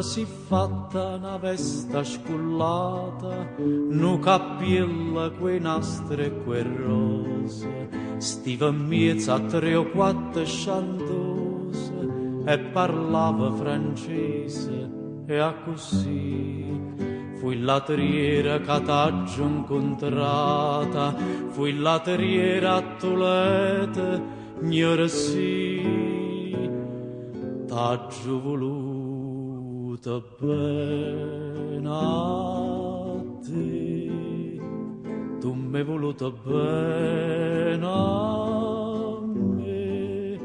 si fatta una vesta scullata, nu cappiella quei nastri e quei rose, stiva in mezzo a 3 o 4 chantose e parlava francese e a così. Fui latriera che t'aggio incontrata, fui latriera a Tolete, gnora sì, t'aggio voluta bene a te, tu m'hai voluta bene a me,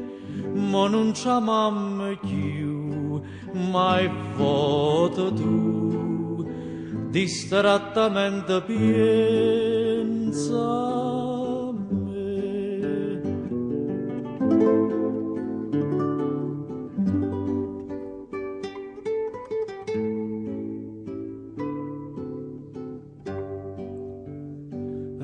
ma non c'è mamma più, mai vota tu, distrattamente pensa a me.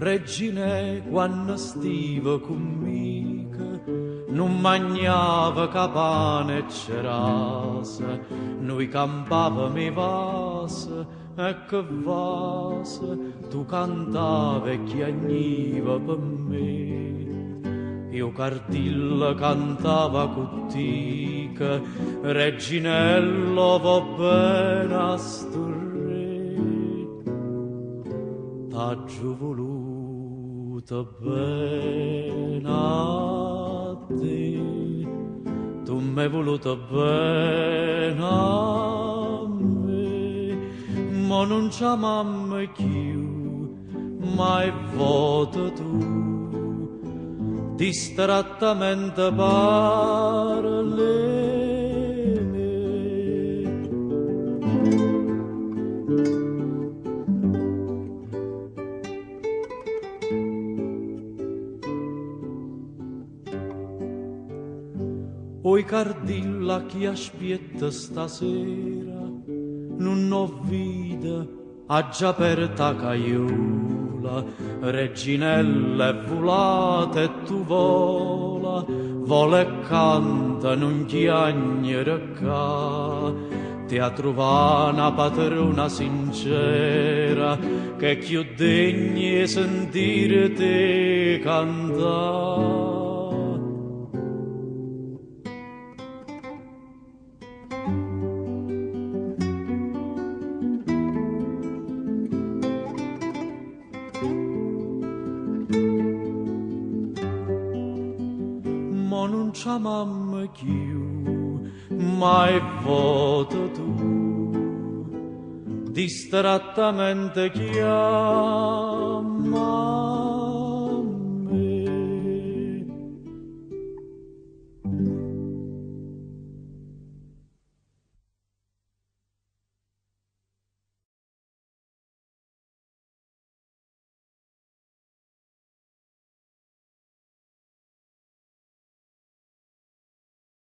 Regine, quando stiva conmica, non mangiava capane e cerase, noi campavamo i vasi, e che vasi, tu cantavi e chiagniva per me. Io cardilla cantava cottica, Reginello va bene a sto re, t'aggio voluta bene a te, tu m'hai voluta bene a me, ma non c'è mamma più, mai vota tu, distrattamente parli. Oi cardilla chi aspetta stasera, non ho vita, ha già aperta caiola, Reginella è volata e tu vola e canta, non chiagnere ca, ti ha trovato una padrona sincera, che più degna sentire te cantare. Ma non c'è mamma più, mai vota tu, distrattamente chiama